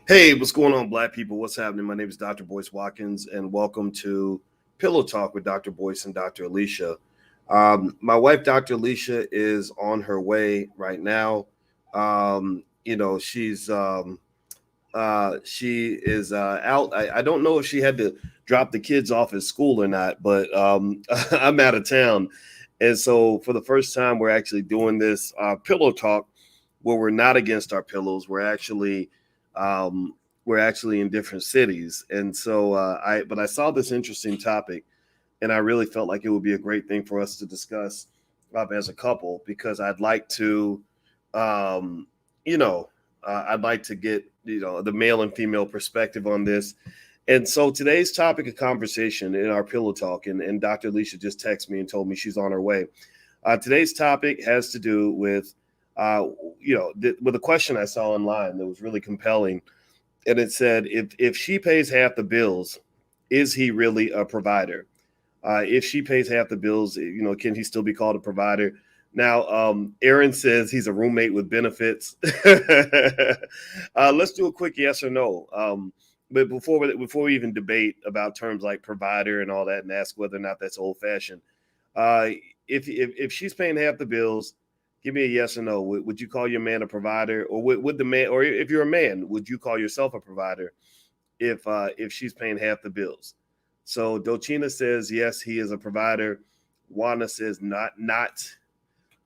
Hey, what's going on, Black people? What's happening? My name is Dr. Boyce Watkins, and welcome to Pillow Talk with Dr. Boyce and Dr. Alicia. My wife, Dr. Alicia, is on her way right now. She is out. I don't know if she had to drop the kids off at school or not, but I'm out of town, and so for the first time, we're actually doing this pillow talk where we're not against our pillows. Um, we're actually in different cities, and so I saw this interesting topic, and I really felt like it would be a great thing for us to discuss as a couple because um, you know, I'd like to get the male and female perspective on this. And so today's topic of conversation in our pillow talk, and Dr. Alicia just texted me and told me she's on her way. Today's topic has to do with with a question I saw online that was really compelling, and it said, if she pays half the bills, is he really a provider? If she pays half the bills, can he still be called a provider? Now, Aaron says he's a roommate with benefits. Let's do a quick yes or no. But before we even debate about terms like provider and all that, and ask whether or not that's old fashioned, uh, if she's paying half the bills, give me a yes or no. Would you call your man a provider, or would the man, or if you're a man, would you call yourself a provider if she's paying half the bills? So Dochina says yes, he is a provider. Wanda says not.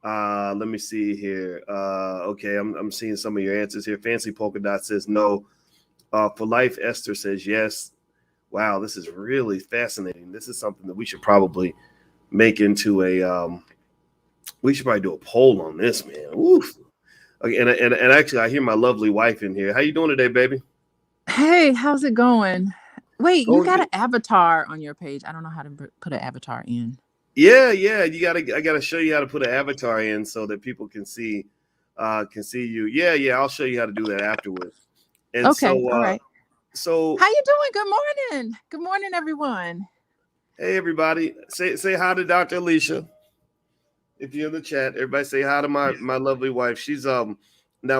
Let me see here. Okay, I'm seeing some of your answers here. Fancy Polka Dot says no. For Life, Esther says yes. Wow, this is really fascinating. This is something that we should probably make into we should probably do a poll on this, man. Oof. Okay, and actually, I hear my lovely wife in here. How you doing today, baby? Hey, how's it going? Wait, you Going got good. an avatar on your page. I don't know how to put an avatar in. Yeah. I gotta show you how to put an avatar in so that people can see you. Yeah. I'll show you how to do that afterwards. And Okay, so, all right. so How you doing? Good morning. Good morning, everyone. hey, everybody, say hi to Dr. Alicia. If you're in the chat, everybody say hi to my lovely wife. She's now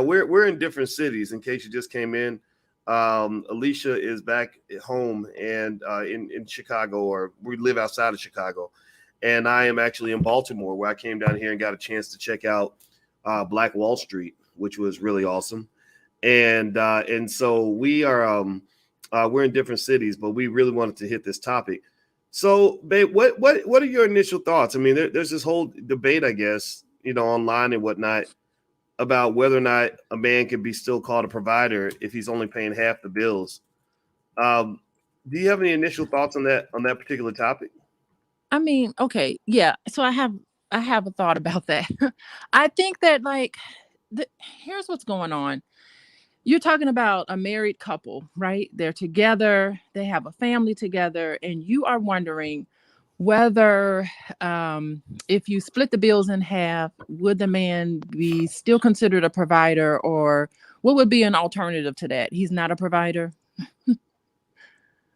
we're in different cities. In case you just came in, Alicia is back at home and in Chicago, or we live outside of Chicago, and I am actually in Baltimore, where I came down here and got a chance to check out Black Wall Street, which was really awesome. And so we're in different cities, but we really wanted to hit this topic. So, babe, what are your initial thoughts? I mean, there's this whole debate, I guess, online and whatnot, about whether or not a man can be still called a provider if he's only paying half the bills. Um, do you have any initial thoughts on that particular topic? I mean, okay, yeah. So I have a thought about that. I think that the, here's what's going on. You're talking about a married couple, right? They're together, they have a family together, and you are wondering whether, if you split the bills in half, would the man be still considered a provider, or what would be an alternative to that? He's not a provider.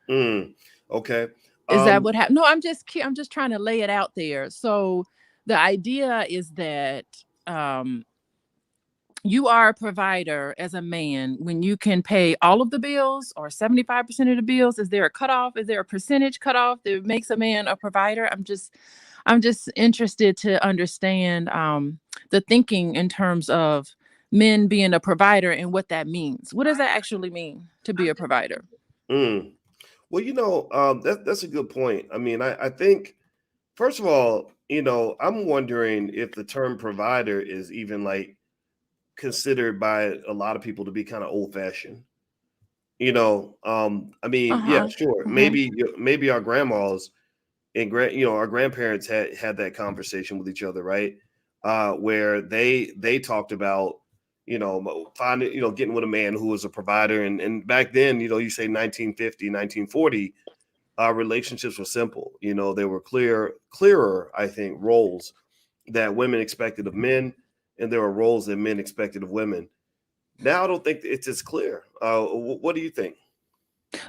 Mm, okay. Is that Um, what happened? No, I'm just trying to lay it out there. So the idea is that um, you are a provider as a man when you can pay all of the bills or 75% of the bills. Is there a cutoff? Is there a percentage cutoff that makes a man a provider? I'm just interested to understand the thinking in terms of men being a provider and what that means. What does that actually mean to be a provider? mm. Well, that's a good point. I mean, I think first of all, I'm wondering if the term provider is even like considered by a lot of people to be kind of old fashioned. I mean, yeah, Uh-huh. sure. Uh-huh. Maybe our grandmas and our grandparents had that conversation with each other, right? Where they talked about, finding, getting with a man who was a provider. And back then, you say 1950, 1940, relationships were simple. There were clearer, I think, roles that women expected of men, and there were roles that men expected of women. Now I don't think it's as clear. What do you think?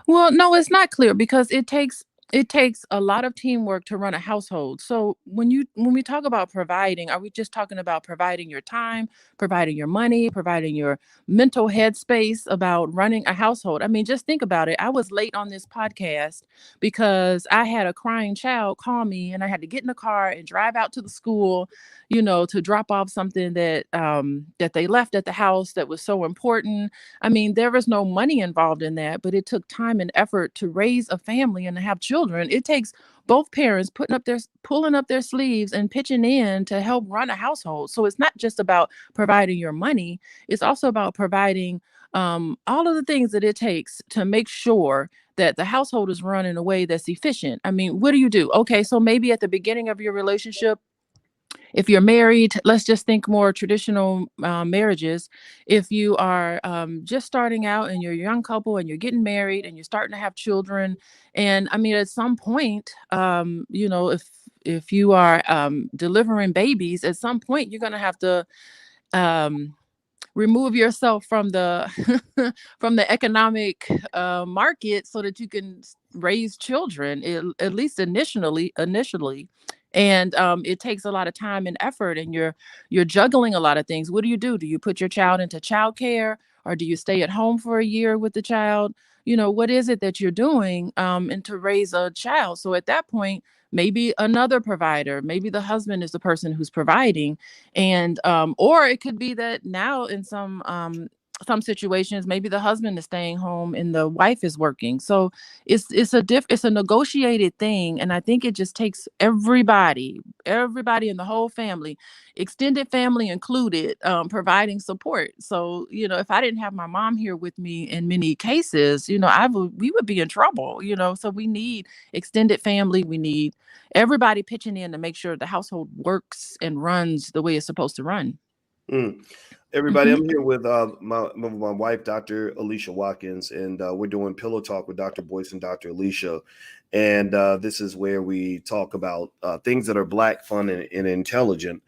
Well, no, it's not clear because it takes it takes a lot of teamwork to run a household. So when we talk about providing, are we just talking about providing your time, providing your money, providing your mental headspace about running a household? I mean, just think about it. I was late on this podcast because I had a crying child call me and I had to get in the car and drive out to the school, to drop off something that they left at the house that was so important. I mean, there was no money involved in that, but it took time and effort to raise a family and to have children. It takes both parents pulling up their sleeves and pitching in to help run a household. So it's not just about providing your money, it's also about providing all of the things that it takes to make sure that the household is run in a way that's efficient. I mean, what do you do? Okay, so maybe at the beginning of your relationship, if you're married, let's just think more traditional marriages. If you are just starting out and you're a young couple and you're getting married and you're starting to have children, and I mean, at some point, if you are delivering babies, at some point you're going to have to um, remove yourself from the from the economic market so that you can raise children, at least initially. And it takes a lot of time and effort, and you're juggling a lot of things. What do? Do you put your child into childcare, or do you stay at home for a year with the child? What is it that you're doing and to raise a child? So at that point, maybe another provider, maybe the husband is the person who's providing. And or it could be that now in some situations, maybe the husband is staying home and the wife is working. So it's a negotiated thing, and I think it just takes everybody in the whole family, extended family included, providing support. So if I didn't have my mom here with me in many cases, we would be in trouble. So we need extended family. We need everybody pitching in to make sure the household works and runs the way it's supposed to run. Mm. Everybody, Hmm. I'm here with my wife, Dr. Alicia Watkins, and we're doing Pillow Talk with Dr. Boyce and Dr. Alicia. And this is where we talk about things that are Black, fun, and intelligent,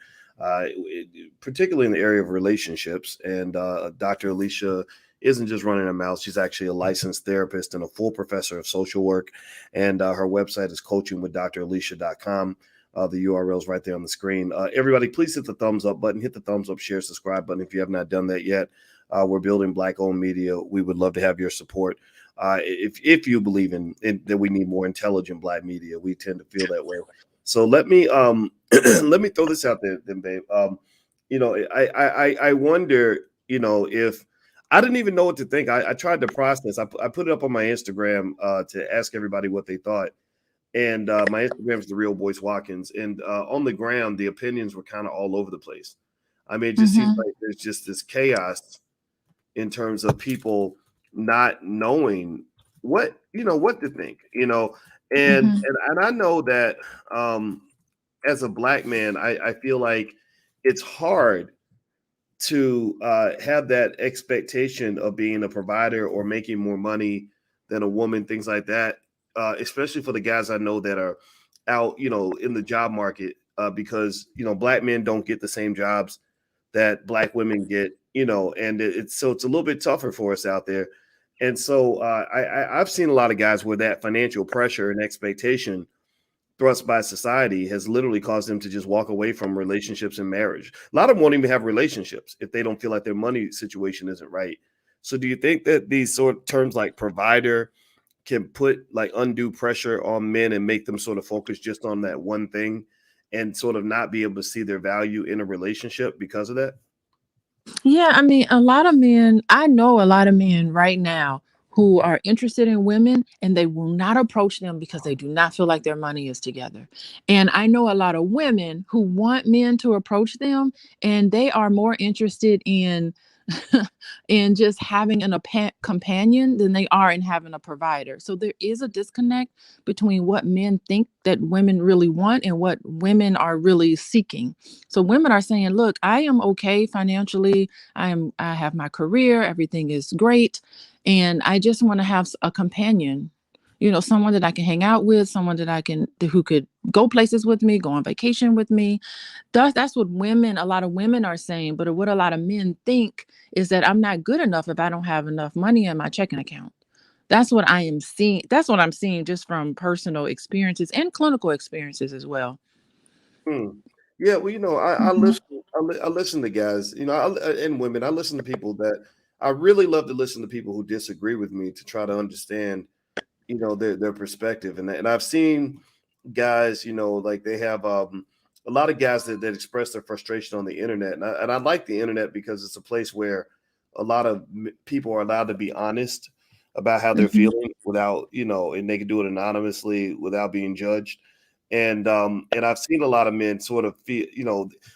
particularly in the area of relationships. And Dr. Alicia isn't just running a mouth. She's actually a licensed therapist and a full professor of social work. And her website is coachingwithdralicia.com. The URL is right there on the screen. Everybody, please hit the thumbs up button, hit the thumbs up, share, subscribe button if you have not done that yet. We're building Black-owned media. We would love to have your support. If you believe in that we need more intelligent Black media, we tend to feel that way. So let me let me throw this out there, then, babe. I wonder, if I didn't even know what to think. I tried to process. I put it up on my Instagram to ask everybody what they thought. And my Instagram is the real Boyce Watkins. And on the ground, the opinions were kind of all over the place. I mean, it just seems Hmm. like there's just this chaos in terms of people not knowing what to think. And Hmm. and I know that as a Black man, I feel like it's hard to have that expectation of being a provider or making more money than a woman, things like that. Especially for the guys I know that are out, in the job market, because Black men don't get the same jobs that Black women get, and it's a little bit tougher for us out there. And so I've seen a lot of guys where that financial pressure and expectation thrust by society has literally caused them to just walk away from relationships and marriage. A lot of them won't even have relationships if they don't feel like their money situation isn't right. So do you think that these sort of terms like provider can put like undue pressure on men and make them sort of focus just on that one thing and sort of not be able to see their value in a relationship because of that? Yeah, I mean, I know a lot of men right now who are interested in women and they will not approach them because they do not feel like their money is together. And I know a lot of women who want men to approach them and they are more interested in in just having companion than they are in having a provider. So there is a disconnect between what men think that women really want and what women are really seeking. So women are saying, "Look, I am okay financially. I have my career, everything is great, and I just want to have a companion. Someone that I can hang out with, someone who could go places with me, go on vacation with me." That's what a lot of women are saying, but what a lot of men think is that I'm not good enough if I don't have enough money in my checking account. That's what I am seeing. That's what I'm seeing just from personal experiences and clinical experiences as well. Hmm. Yeah, well, I Mhm. listen. I listen to guys, and women. I listen to people that I really love to listen to people who disagree with me to try to understand, their perspective. And I've seen guys, like they have a lot of guys that express their frustration on the internet, and I like the internet because it's a place where a lot of people are allowed to be honest about how they're Mhm. feeling without, and they can do it anonymously without being judged. And I've seen a lot of men sort of feel,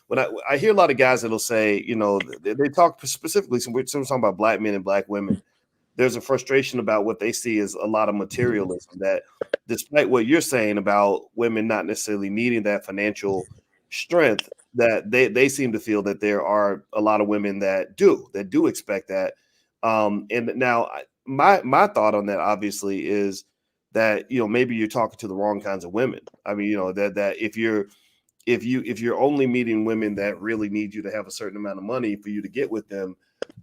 when I hear a lot of guys that'll say, they talk specifically, some we're talking about black men and black women. There's a frustration about what they see as a lot of materialism, that despite what you're saying about women not necessarily needing that financial strength, that they seem to feel that there are a lot of women that do expect that. And now my thought on that obviously is that, maybe you're talking to the wrong kinds of women. I mean, that if you're only meeting women that really need you to have a certain amount of money for you to get with them,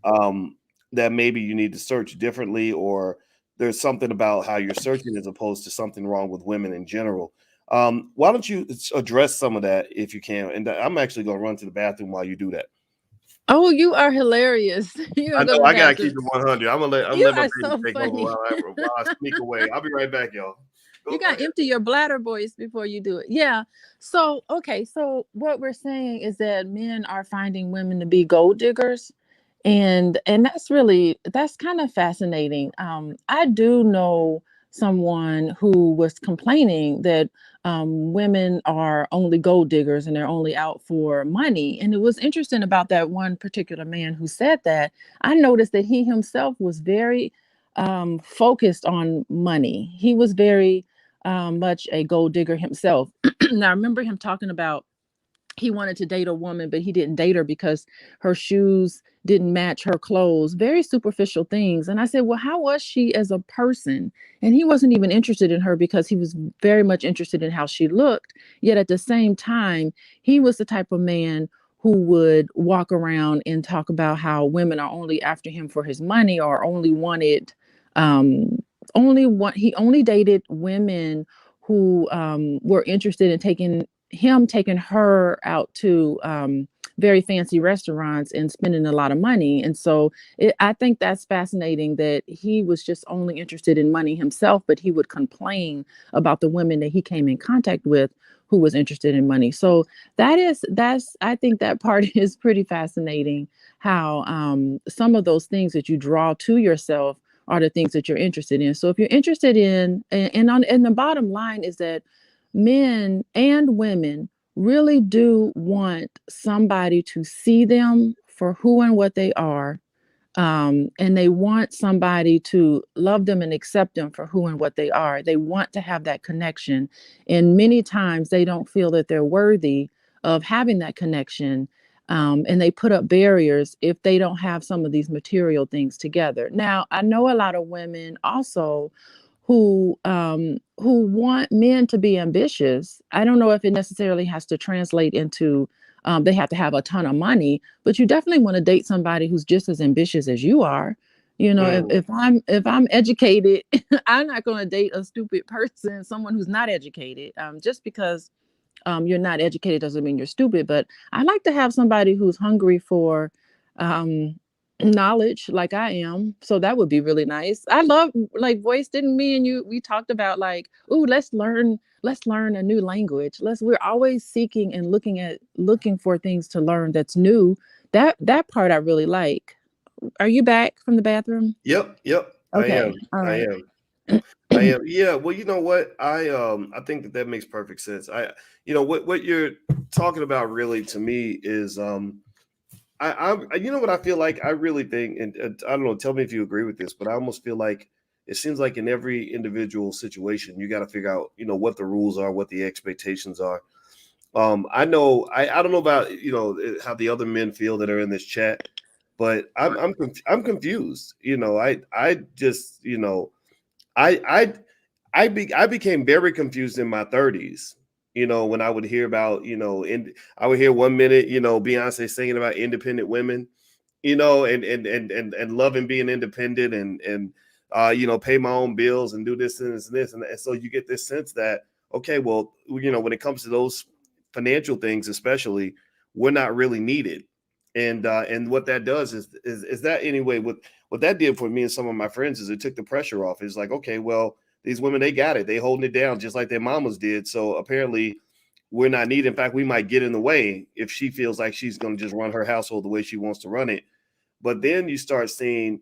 um, that maybe you need to search differently, or there's something about how you're searching as opposed to something wrong with women in general. Why don't you address some of that if you can? And I'm actually going to run to the bathroom while you do that. Oh, you are hilarious. You're I gonna go to know the I gotta keep bathroom. it 100. I'm gonna You let my are baby so take over funny. while I sneak away. I'll be right back, y'all. Go, You go gotta ahead. empty your bladder, Boyce, before you do it. Yeah. So, okay. So, what we're saying is that men are finding women to be gold diggers, and that's kind of fascinating. I do know someone who was complaining that women are only gold diggers and they're only out for money. And it was interesting about that one particular man who said that. I noticed that he himself was very focused on money. He was very much a gold digger himself. Now, I remember him talking about he wanted to date a woman, but he didn't date her because her shoes didn't match her clothes. Very superficial things. And I said, well, how was she as a person? And he wasn't even interested in her because he was very much interested in how she looked. Yet at the same time, he was the type of man who would walk around and talk about how women are only after him for his money, or only wanted he only dated women who were interested in taking her out to very fancy restaurants and spending a lot of money. And so I think that's fascinating that he was just only interested in money himself, but he would complain about the women that he came in contact with who was interested in money. So that's I think that part is pretty fascinating, how some of those things that you draw to yourself are the things that you're interested in. So if you're interested in, and the bottom line is that men and women really do want somebody to see them for who and what they are, and they want somebody to love them and accept them for who and what they are. They want to have that connection, and many times they don't feel that they're worthy of having that connection, and they put up barriers if they don't have some of these material things together. Now, I know a lot of women also who want men to be ambitious. I don't know if it necessarily has to translate into they have to have a ton of money, but you definitely want to date somebody who's just as ambitious as you are. You know, Mm. if I'm educated, I'm not going to date a stupid person, someone who's not educated. Just because you're not educated doesn't mean you're stupid. But I like to have somebody who's hungry for um, knowledge, like I am. So that would be really nice. I love, like, Voice. Didn't me and you, we talked about like, ooh, let's learn a new language. We're always seeking and looking for things to learn that's new. That part I really like. Are you back from the bathroom? Yep, yep. I am. Okay. All I right. am. I am. Yeah. Well, you know what? I think that makes perfect sense. What you're talking about really to me is you know what I feel like. I really think, and I don't know. Tell me if you agree with this, but I almost feel like it seems like in every individual situation, you got to figure out, what the rules are, what the expectations are. I know. I don't know about how the other men feel that are in this chat, but I'm confused. I just I I became very confused in my 30s. When I would hear about, I would hear 1 minute, Beyonce singing about independent women, and loving being independent, and pay my own bills and do this and this and this. And so you get this sense that, okay, well, when it comes to those financial things, especially, we're not really needed. And what that does is that anyway, what that did for me and some of my friends is it took the pressure off. It's like, okay, well, these women, they got it. They holding it down just like their mamas did. So apparently we're not needed. In fact, we might get in the way if she feels like she's going to just run her household the way she wants to run it. But then you start seeing,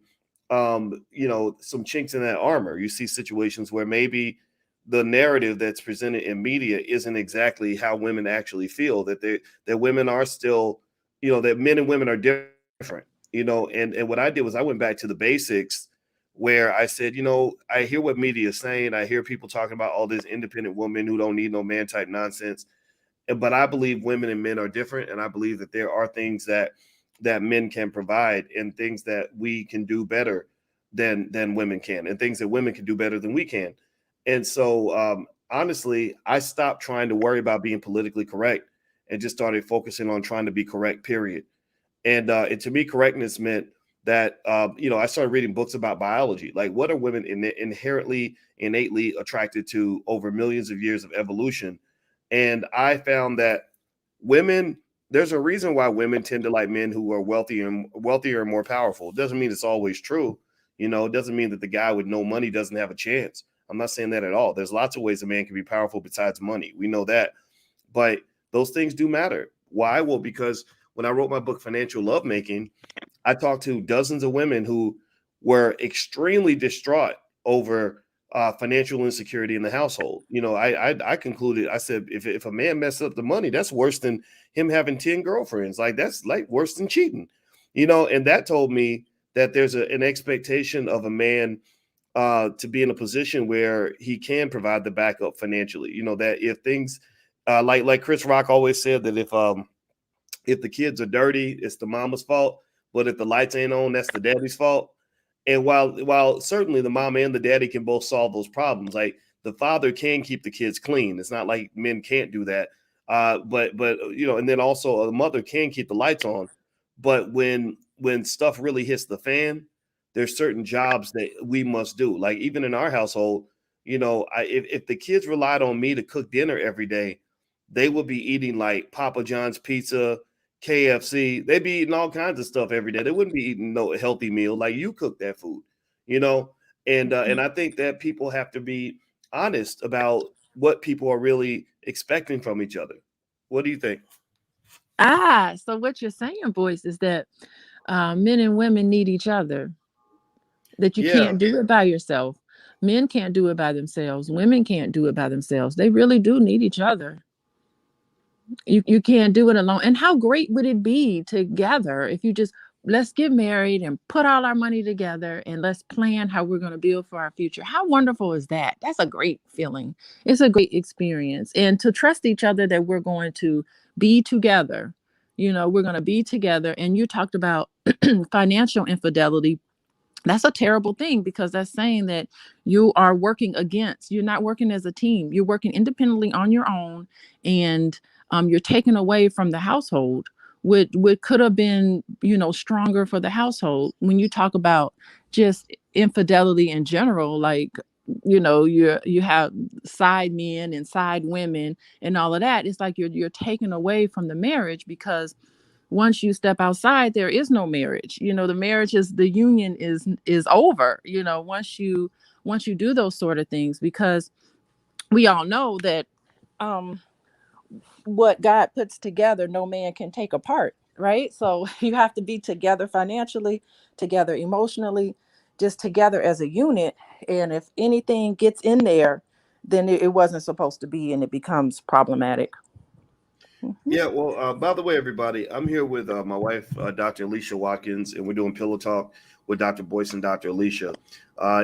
some chinks in that armor. You see situations where maybe the narrative that's presented in media isn't exactly how women actually feel, that women are still, that men and women are different, and what I did was I went back to the basics where I said, I hear what media is saying. I hear people talking about all this independent woman who don't need no man type nonsense. But I believe women and men are different. And I believe that there are things that men can provide and things that we can do better than women can, and things that women can do better than we can. And so, honestly, I stopped trying to worry about being politically correct and just started focusing on trying to be correct, period. And to me, correctness meant that, I started reading books about biology. Like, what are women innately attracted to over millions of years of evolution? And I found that women, there's a reason why women tend to like men who are wealthier and more powerful. It doesn't mean it's always true. It doesn't mean that the guy with no money doesn't have a chance. I'm not saying that at all. There's lots of ways a man can be powerful besides money. We know that. But those things do matter. Why? Well, because when I wrote my book, Financial Lovemaking, I talked to dozens of women who were extremely distraught over financial insecurity in the household. I concluded, I said, if a man messes up the money, that's worse than him having 10 girlfriends. Like, that's like worse than cheating, and that told me that there's an expectation of a man to be in a position where he can provide the backup financially. That if things like Chris Rock always said, that if the kids are dirty, it's the mama's fault. But if the lights ain't on, that's the daddy's fault. And while certainly the mama and the daddy can both solve those problems, like the father can keep the kids clean. It's not like men can't do that. But and then also a mother can keep the lights on. But when stuff really hits the fan, there's certain jobs that we must do. Like, even in our household, if the kids relied on me to cook dinner every day, they would be eating like Papa John's pizza, KFC. They'd be eating all kinds of stuff every day. They wouldn't be eating no healthy meal. Like, you cook that food, and I think that people have to be honest about what people are really expecting from each other. What do you think? So what you're saying, Boyce, is that men and women need each other, that you Yeah. can't do it by yourself. Men can't do it by themselves. Women can't do it by themselves. They really do need each other. You can't do it alone. And how great would it be together if you just, let's get married and put all our money together and let's plan how we're going to build for our future. How wonderful is that? That's a great feeling. It's a great experience. And to trust each other that we're going to be together. We're going to be together. And you talked about financial infidelity. That's a terrible thing, because that's saying that you're not working as a team. You're working independently on your own, and you're taken away from the household. What could have been, stronger for the household. When you talk about just infidelity in general, like, you have side men and side women and all of that. It's like you're taken away from the marriage, because once you step outside, there is no marriage. The marriage the union is over, once you do those sort of things, because we all know that um what God puts together, no man can take apart, right? So you have to be together financially, together emotionally, just together as a unit. And if anything gets in there, then it wasn't supposed to be, and it becomes problematic. Mhm. Yeah, well, by the way, everybody, I'm here with my wife, Dr. Alicia Watkins, and we're doing Pillow Talk with Dr. Boyce and Dr. Alicia.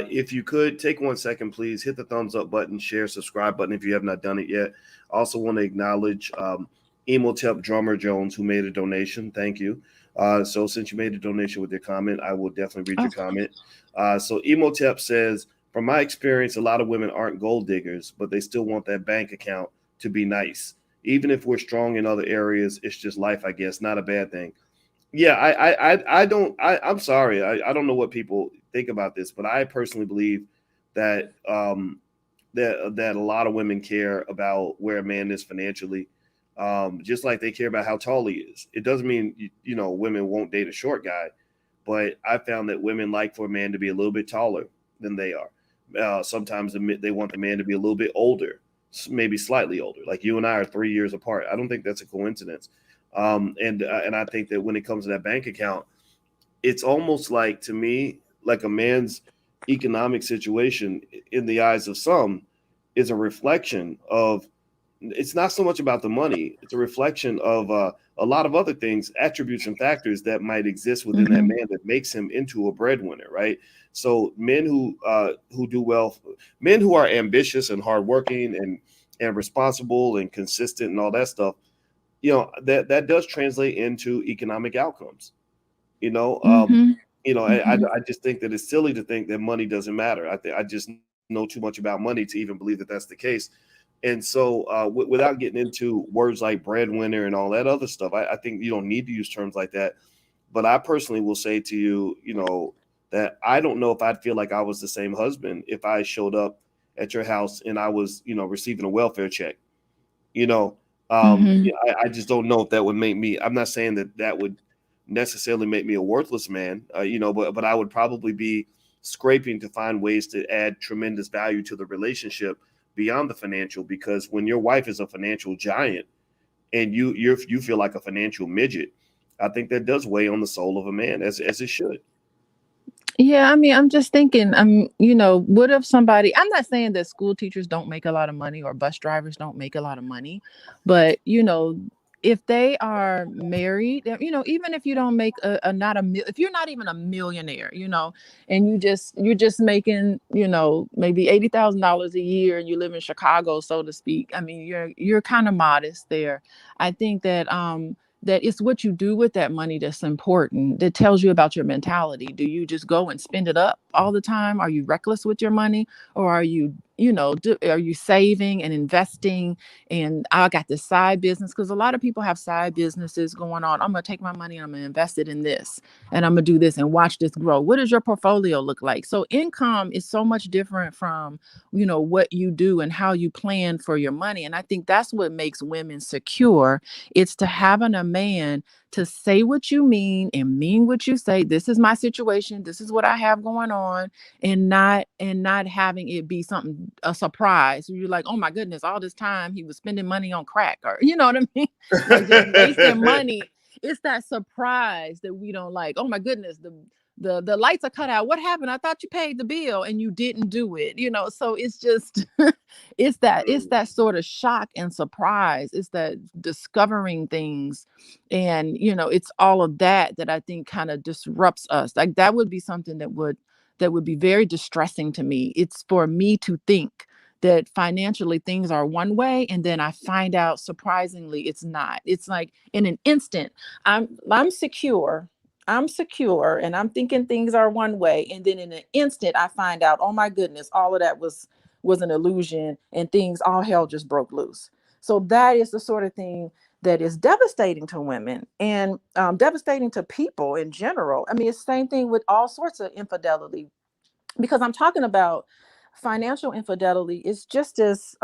If you could take 1 second, please hit the thumbs up button, share, subscribe button if you have not done it yet. I also want to acknowledge Emotep Drummer Jones, who made a donation. Thank you. So since you made a donation with your comment, I will definitely read your comment. So Emotep says, from my experience, a lot of women aren't gold diggers, but they still want that bank account to be nice. Even if we're strong in other areas, it's just life, I guess. Not a bad thing. Yeah, I'm sorry. I don't know what people think about this, but I personally believe that that a lot of women care about where a man is financially, just like they care about how tall he is. It doesn't mean women won't date a short guy, but I found that women like for a man to be a little bit taller than they are. Sometimes they want the man to be a little bit older, maybe slightly older. Like you and I are 3 years apart. I don't think that's a coincidence. And I think that when it comes to that bank account, it's almost like, to me, like a man's economic situation in the eyes of some is a reflection of, it's not so much about the money, it's a reflection of a lot of other things, attributes and factors that might exist within that Mm-hmm. man that makes him into a breadwinner, right? So men who do well, men who are ambitious and hardworking and responsible and consistent and all that stuff, that does translate into economic outcomes. You know, Mm-hmm. Mm-hmm. I just think that it's silly to think that money doesn't matter. I just know too much about money to even believe that that's the case. And so, without getting into words like breadwinner and all that other stuff, I think you don't need to use terms like that. But I personally will say to you, that I don't know if I'd feel like I was the same husband if I showed up at your house and I was, receiving a welfare check. You know, Mm-hmm. I just don't know if that would make me. I'm not saying that that would necessarily make me a worthless man, but I would probably be scraping to find ways to add tremendous value to the relationship beyond the financial. Because when your wife is a financial giant and you feel like a financial midget, I think that does weigh on the soul of a man, as it should. Yeah, I mean, I'm just thinking, what if somebody, I'm not saying that school teachers don't make a lot of money or bus drivers don't make a lot of money, but, if they are married, even if you don't make if you're not even a millionaire, and you're just making, maybe $80,000 a year and you live in Chicago, so to speak. I mean, you're kind of modest there. I think that it's what you do with that money that's important, that tells you about your mentality. Do you just go and spend it up all the time? Are you reckless with your money? Or are you, are you saving and investing? And I got this side business, because a lot of people have side businesses going on. I'm going to take my money and I'm going to invest it in this, and I'm going to do this and watch this grow. What does your portfolio look like? So income is so much different from, what you do and how you plan for your money. And I think that's what makes women secure. It's to having a man to say what you mean and mean what you say. This is my situation. This is what I have going on, and not having it be something, a surprise. You're like, oh my goodness, all this time he was spending money on crack, or you know what I mean? Like just wasting money. It's that surprise that we don't like. Oh my goodness, the lights are cut out. What happened? I thought you paid the bill and you didn't do it. So it's just it's that sort of shock and surprise. It's that discovering things, and it's all of that I think kind of disrupts us. Like that would be something that would be very distressing to me. It's for me to think that financially things are one way, and then I find out surprisingly it's not. It's like in an instant, I'm secure. I'm secure and I'm thinking things are one way, and then in an instant I find out, oh my goodness, all of that was an illusion, and things, all hell just broke loose. So that is the sort of thing that is devastating to women, and devastating to people in general. I mean, it's the same thing with all sorts of infidelity, because I'm talking about financial infidelity is just as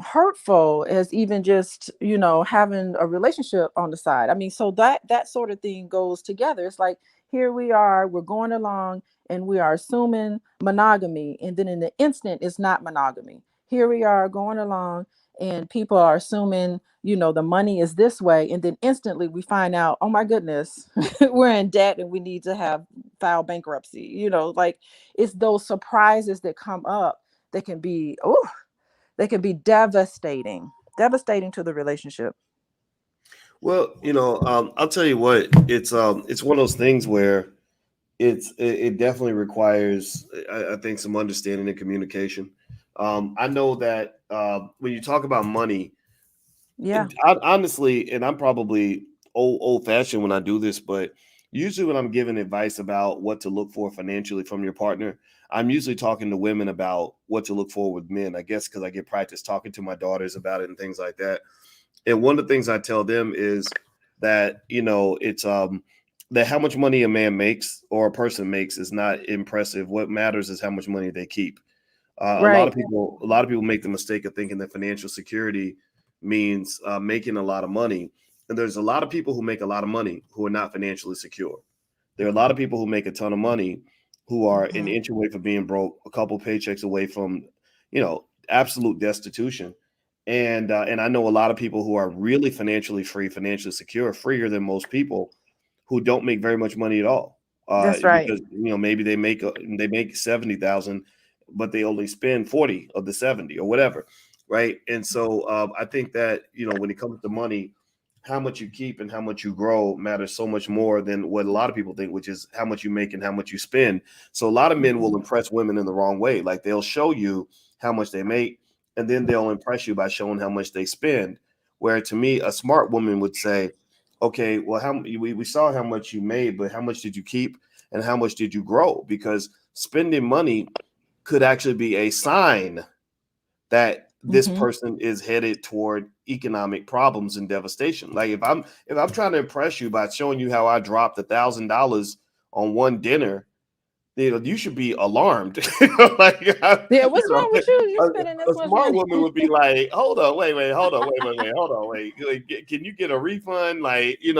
hurtful as even just having a relationship on the side. I mean, so that sort of thing goes together. It's like, here we are, we're going along and we are assuming monogamy, and then in the instant it's not monogamy. Here we are going along and people are assuming the money is this way, and then instantly we find out, oh my goodness, we're in debt and we need to have file bankruptcy. Like, it's those surprises that come up that can be, oh, they can be devastating to the relationship. Well, I'll tell you what, it's one of those things where it definitely requires, I think, some understanding and communication. I know that when you talk about money, Yeah. honestly, and I'm probably old fashioned when I do this, but usually when I'm giving advice about what to look for financially from your partner, I'm usually talking to women about what to look for with men. I guess because I get practice talking to my daughters about it and things like that. And one of the things I tell them is, that, it's that how much money a man makes or a person makes is not impressive. What matters is how much money they keep. Right. A lot of people make the mistake of thinking that financial security means making a lot of money. And there's a lot of people who make a lot of money who are not financially secure. There are a lot of people who make a ton of money who are an inch away from being broke, a couple paychecks away from, absolute destitution. And I know a lot of people who are really financially free, financially secure, freer than most people, who don't make very much money at all. That's right. Because maybe they make 70,000, but they only spend 40 of the 70 or whatever, right? And so I think that when it comes to money, how much you keep and how much you grow matters so much more than what a lot of people think, which is how much you make and how much you spend. So a lot of men will impress women in the wrong way. Like they'll show you how much they make, and then they'll impress you by showing how much they spend. Where to me, a smart woman would say, okay, well, we saw how much you made, but how much did you keep and how much did you grow? Because spending money could actually be a sign that this person is headed toward economic problems and devastation. Like if I'm trying to impress you by showing you how I dropped $1,000 on one dinner, you should be alarmed. Like, Yeah, what's wrong with you? You're spending this a much smart money. woman would be like, hold on, wait, hold on, wait, hold on, wait. Can you get a refund? Like, and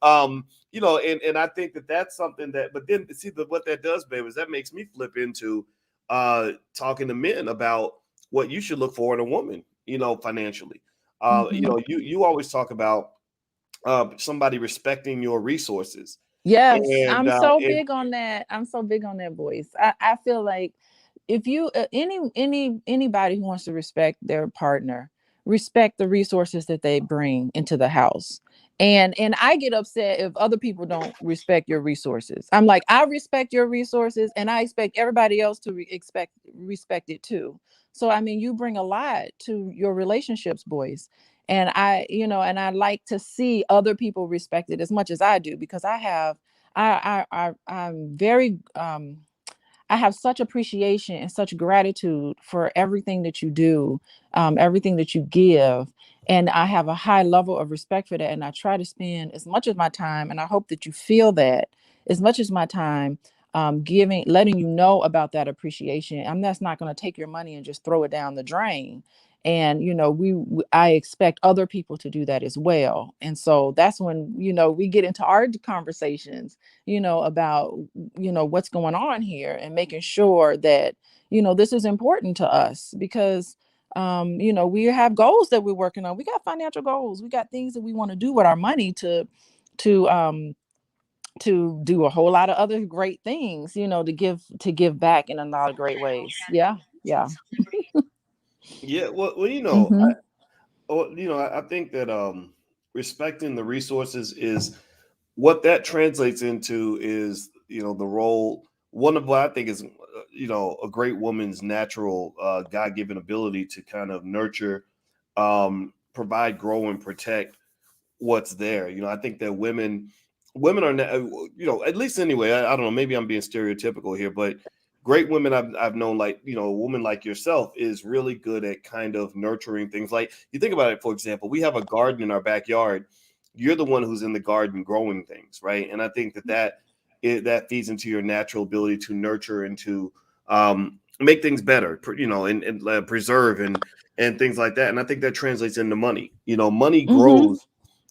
I think that that's something that, but then see what that does, babe, is that makes me flip into talking to men about what you should look for in a woman, financially. You always talk about somebody respecting your resources. Yes, And I'm so big on that. I'm so big on that, Boyce. I feel like if you anybody who wants to respect their partner, respect the resources that they bring into the house. And I get upset if other people don't respect your resources. I'm like, I respect your resources and I expect everybody else to respect it too. So I mean, you bring a lot to your relationships, Boyce. And I like to see other people respect it as much as I do, because I'm very I have such appreciation and such gratitude for everything that you do, everything that you give. And I have a high level of respect for that. And I try to spend as much of my time, and I hope that you feel that, as much as my time, letting you know about that appreciation. I'm that's not going to take your money and just throw it down the drain. And I expect other people to do that as well. And so that's when we get into our conversations, about what's going on here, and making sure that this is important to us, because we have goals that we're working on. We got financial goals, we got things that we want to do with our money to do a whole lot of other great things, to give back in a lot of great ways. Yeah. Yeah. yeah, well, Mm-hmm. I think that respecting the resources is what that translates into is the role, one of what I think is a great woman's natural God-given ability to kind of nurture, provide, grow, and protect what's there. I think that women are at least anyway, I don't know, maybe I'm being stereotypical here, but great women I've known, like a woman like yourself is really good at kind of nurturing things. Like you think about it, for example, we have a garden in our backyard. You're the one who's in the garden growing things, right? And I think that feeds into your natural ability to nurture and to make things better, and preserve and things like that. And I think that translates into money. Money Mm-hmm. grows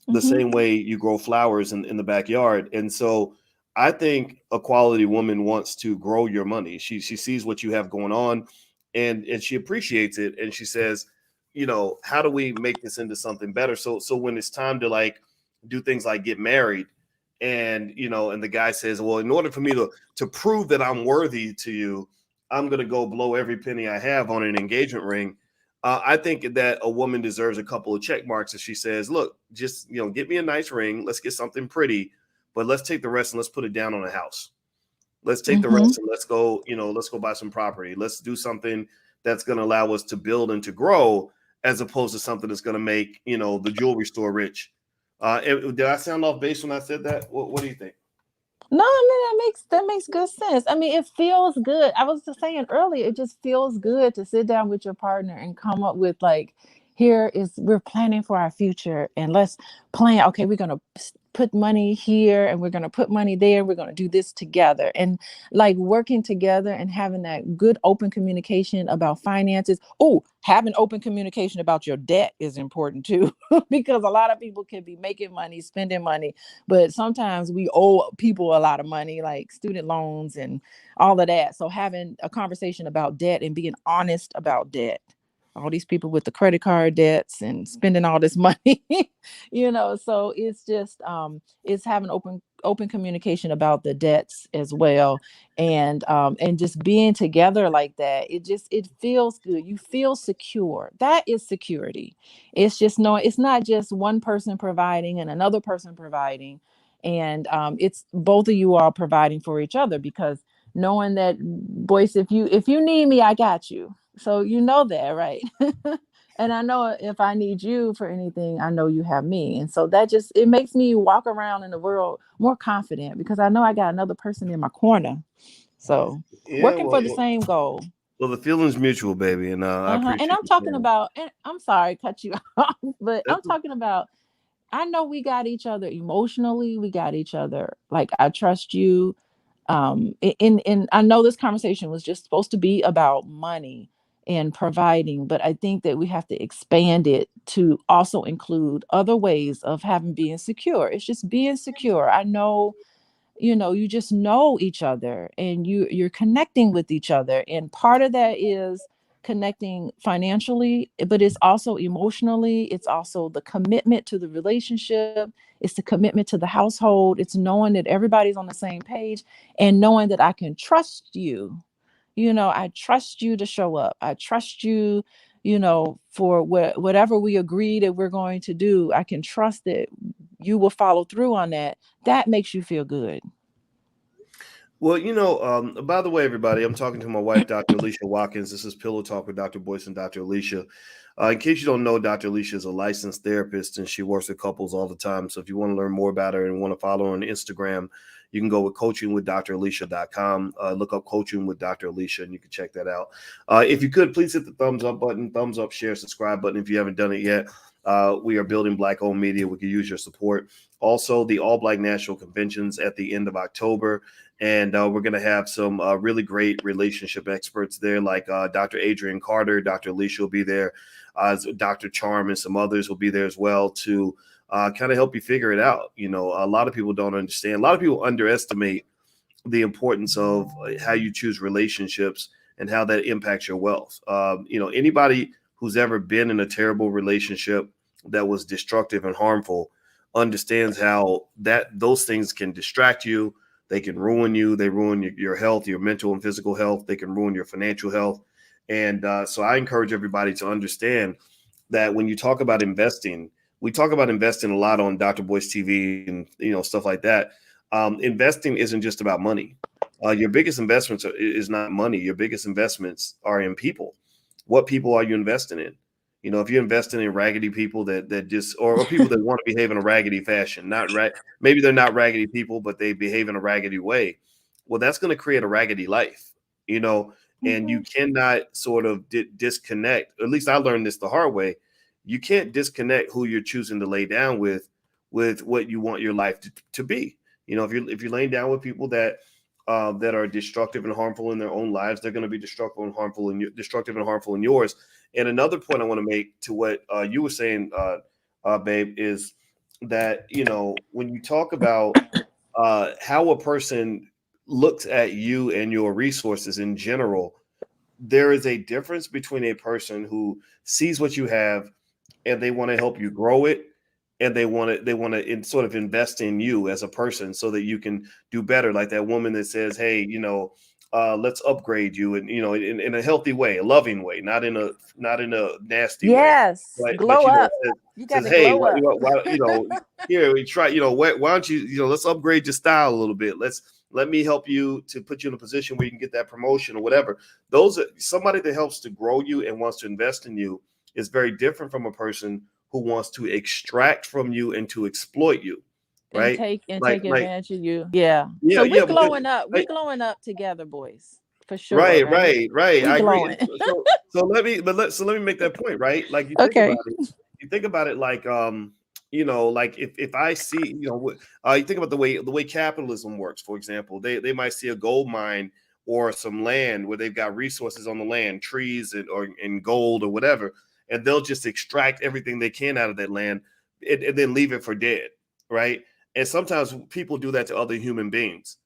the same way you grow flowers in the backyard. And so I think a quality woman wants to grow your money. She sees what you have going on, and she appreciates it, and she says, how do we make this into something better? So when it's time to like do things like get married, and the guy says, well, in order for me to prove that I'm worthy to you, I'm gonna go blow every penny I have on an engagement ring. I think that a woman deserves a couple of check marks if she says, look, just, get me a nice ring. Let's get something pretty, but let's take the rest and let's put it down on a house. Let's take the Mm-hmm. rest and let's go buy some property. Let's do something that's going to allow us to build and to grow, as opposed to something that's going to make, the jewelry store rich. Did I sound off base when I said that? What do you think? No, I mean that makes good sense. I mean, it feels good. I was just saying earlier, it just feels good to sit down with your partner and come up with, like, we're planning for our future, and let's plan. Okay, we're going to put money here and we're going to put money there. We're going to do this together, and like working together and having that good open communication about finances. Oh, having open communication about your debt is important too, because a lot of people can be making money, spending money, but sometimes we owe people a lot of money, like student loans and all of that. So having a conversation about debt and being honest about debt, all these people with the credit card debts and spending all this money, so it's just it's having open communication about the debts as well, and just being together like that, it feels good. You feel secure. That is security. It's just knowing it's not just one person providing and another person providing, and it's both of you are providing for each other, because knowing that, Boyce, if you need me, I got you. So you know that, right? And I know if I need you for anything, I know you have me. And so that just, it makes me walk around in the world more confident, because I know I got another person in my corner. So Yeah, working for the same goal. well, the feeling's mutual, baby, and I And appreciate I'm you talking saying about, and I'm sorry, cut you off, but I'm that. talking about, I know we got each other emotionally. We got each other. Like, I trust you. In I know this conversation was just supposed to be about money and providing, but I think that we have to expand it to also include other ways of having being secure. It's just being secure. I know, you just know each other, and you're connecting with each other, and part of that is connecting financially, but it's also emotionally. It's also the commitment to the relationship. It's the commitment to the household. It's knowing that everybody's on the same page, and knowing that I can trust you. I trust you to show up. I trust you, for whatever we agree that we're going to do. I can trust that you will follow through on that. That makes you feel good. Well, by the way, everybody, I'm talking to my wife, Dr. Alicia Watkins. This is Pillow Talk with Dr. Boyce and Dr. Alicia. In case you don't know, Dr. Alicia is a licensed therapist, and she works with couples all the time. So if you want to learn more about her and want to follow her on Instagram, you can go with coachingwithdralicia.com. Look up Coaching with Dr. Alicia, and you can check that out. If you could, please hit the thumbs up button, thumbs up, share, subscribe button if you haven't done it yet. We are building Black-owned media. We can use your support. Also, the All Black National Conventions at the end of October. And we're going to have some really great relationship experts there, like Dr. Adrian Carter. Dr. Alicia will be there. Dr. Charm and some others will be there as well to kind of help you figure it out. A lot of people don't understand. A lot of people underestimate the importance of how you choose relationships and how that impacts your wealth. Anybody who's ever been in a terrible relationship that was destructive and harmful understands how those things can distract you. They can ruin you. They ruin your health, your mental and physical health. They can ruin your financial health. And so I encourage everybody to understand that when you talk about investing, we talk about investing a lot on Dr. Boyce TV and stuff like that. Investing isn't just about money. Your biggest investments is not money. Your biggest investments are in people. What people are you investing in? If you're investing in raggedy people that just or people that want to behave in a raggedy fashion, maybe they're not raggedy people, but they behave in a raggedy way. Well, that's going to create a raggedy life, and you cannot sort of disconnect. At least I learned this the hard way. You can't disconnect who you're choosing to lay down with what you want your life to be. If you're laying down with people that are destructive and harmful in their own lives, they're going to be destructive and harmful in yours. And another point I want to make to what you were saying, babe, is that when you talk about how a person looks at you and your resources in general, there is a difference between a person who sees what you have and they want to help you grow it, and they want to sort of invest in you as a person so that you can do better. Like that woman that says, hey, let's upgrade you, and in a healthy way, a loving way, not in a nasty way, Yes, but glow up. You got says, to hey, glow up. here we try, why don't you, let's upgrade your style a little bit. Let me help you to put you in a position where you can get that promotion or whatever. Those are somebody that helps to grow you and wants to invest in you is very different from a person who wants to extract from you and to exploit you, and right? take Like, advantage of you. Yeah. yeah, So we yeah, because glowing up. We like, glowing up together, Boyce. for sure, right? Right. We I agree. glowing. And so let me make that point, right? Like Okay. you think about it like like if I see, you think about the way capitalism works, for example, they might see a gold mine or some land where they've got resources on the land, trees and gold or whatever, and they'll just extract everything they can out of that land and then leave it for dead, right? And sometimes people do that to other human beings.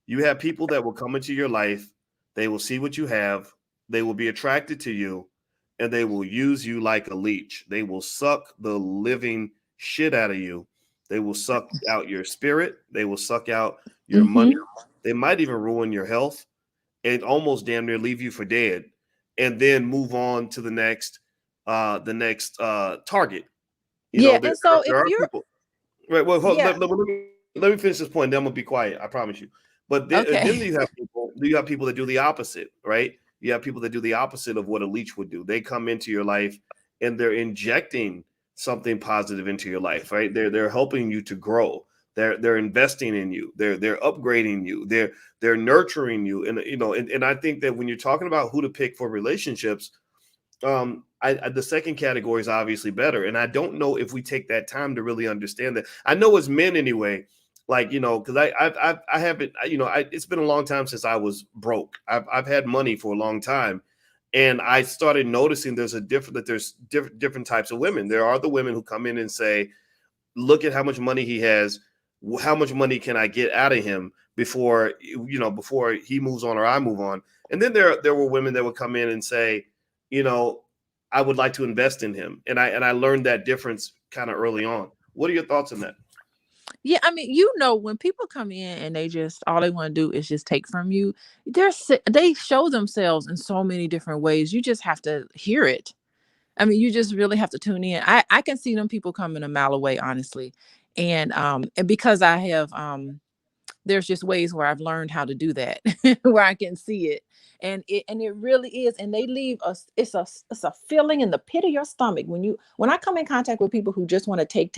You have people that will come into your life, they will see what you have, they will be attracted to you, and they will use you like a leech. They will suck the living shit out of you. They will suck out your spirit. They will suck out your money. Mm-hmm. They might even ruin your health and almost damn near leave you for dead, and then move on to the next target. Yeah, There, and so if there are you're, people. Right. Well, yeah, let me finish this point. Then I'm gonna be quiet. I promise you. But then okay. you have people. You have people that do the opposite, right? You have people that do the opposite of what a leech would do. They come into your life and they're injecting something positive into your life, right? They're helping you to grow. They're investing in you. They're upgrading you. They're nurturing you. And and I think that when you're talking about who to pick for relationships, the second category is obviously better, and I don't know if we take that time to really understand that. I know as men anyway, like because I haven't, it's been a long time since I was broke. I've had money for a long time, and I started noticing there's different types of women. There are the women who come in and say, look at how much money he has, how much money can I get out of him before he moves on or I move on. And then there were women that would come in and say, you know, I would like to invest in him. And I learned that difference kind of early on. What are your thoughts on that? Yeah, I mean, when people come in and they just all they want to do is just take from you, they show themselves in so many different ways. You just have to hear it. I mean, you just really have to tune in. I can see them people coming a mile away, honestly, and because I have there's just ways where I've learned how to do that, where I can see it. And it really is. And they leave us, it's a feeling in the pit of your stomach. When I come in contact with people who just want to take,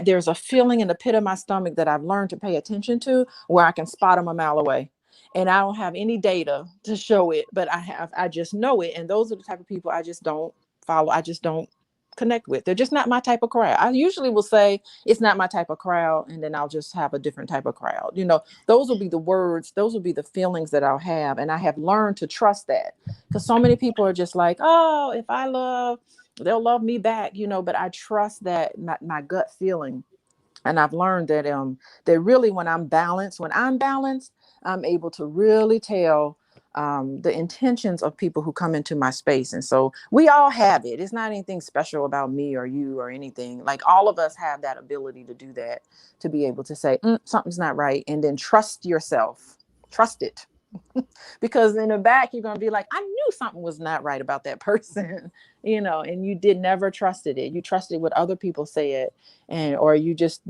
there's a feeling in the pit of my stomach that I've learned to pay attention to where I can spot them a mile away. And I don't have any data to show it, but I just know it. And those are the type of people I just don't follow. I just don't connect with. They're just not my type of crowd. I usually will say it's not my type of crowd, and then I'll just have a different type of crowd. Those will be the words, those will be the feelings that I'll have. And I have learned to trust that, because so many people are just like, oh, if I love, they'll love me back, but I trust that my gut feeling. And I've learned that really when I'm balanced, I'm able to really tell the intentions of people who come into my space. And so we all have it. It's not anything special about me or you or anything. Like, all of us have that ability to do that, to be able to say, something's not right. And then trust yourself, trust it. Because in the back, you're going to be like, I knew something was not right about that person, and you did never trusted it. You trusted what other people said, or you just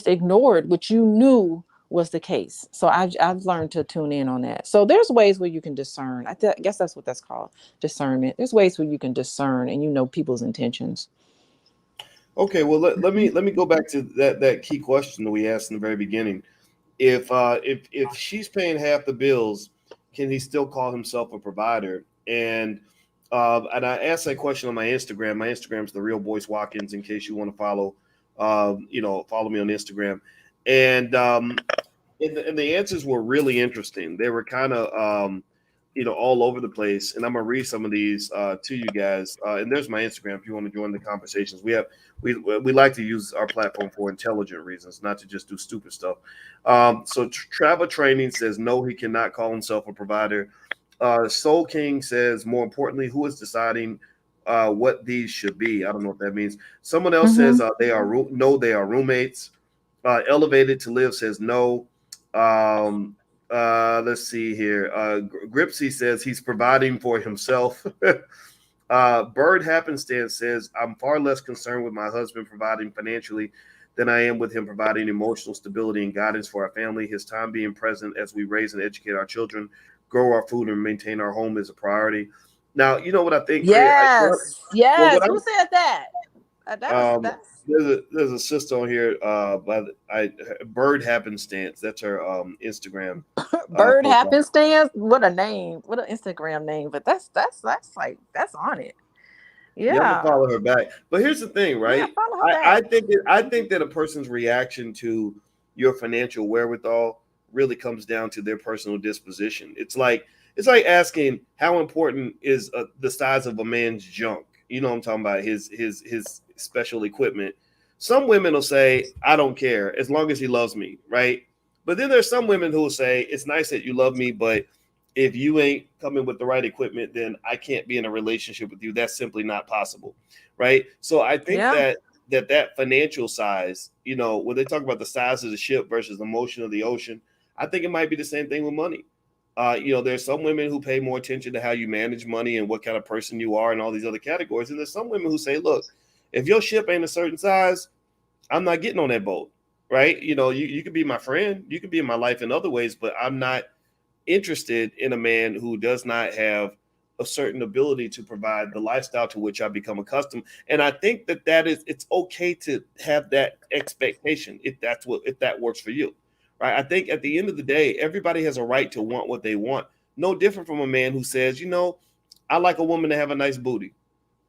ignored what you knew was the case. So I've learned to tune in on that. So there's ways where you can discern. I guess that's what that's called, discernment. There's ways where you can discern and people's intentions. Okay, well let me go back to that key question that we asked in the very beginning. If she's paying half the bills, can he still call himself a provider? And I asked that question on my Instagram. My Instagram's the real Boyce Watkins. In case you want to follow, follow me on Instagram. And the answers were really interesting. They were kind of all over the place. And I'm gonna read some of these to you guys. And there's my Instagram if you want to join the conversations. We like to use our platform for intelligent reasons, not to just do stupid stuff. So Travel Training says no, he cannot call himself a provider. Soul King says, more importantly, who is deciding what these should be? I don't know what that means. Someone else says they are roommates. Elevated to Live says no. Let's see here. Gripsy says he's providing for himself. Bird Happenstance says, I'm far less concerned with my husband providing financially than I am with him providing emotional stability and guidance for our family. His time being present as we raise and educate our children, grow our food, and maintain our home is a priority. Now, you know what I think? Yes. Well, Yes. Who said that? That's There's a sister on here Bird Happenstance. That's her Instagram Bird profile. happenstance. What a name! What an Instagram name! But that's like that's on it. Yeah, I'm gonna Yeah, follow her back. But here's the thing, yeah. right? Follow her back. I think that a person's reaction to your financial wherewithal really comes down to their personal disposition. It's like asking how important is the size of a man's junk. You know what I'm talking about? His special equipment. Some women will say, "I don't care as long as he loves me," right? But then there's some women who will say, "It's nice that you love me, but if you ain't coming with the right equipment, then I can't be in a relationship with you. That's simply not possible." Right. So I think Yeah, that financial size, you know, when they talk about the size of the ship versus the motion of the ocean, I think it might be the same thing with money. You know, there's some women who pay more attention to how you manage money and what kind of person you are and all these other categories. And there's some women who say, look, if your ship ain't a certain size, I'm not getting on that boat. Right. You know, you could be my friend, you could be in my life in other ways, but I'm not interested in a man who does not have a certain ability to provide the lifestyle to which I become accustomed. And I think that it's okay to have that expectation if that works for you, right? I think at the end of the day, everybody has a right to want what they want. No different from a man who says, you know, I like a woman to have a nice booty.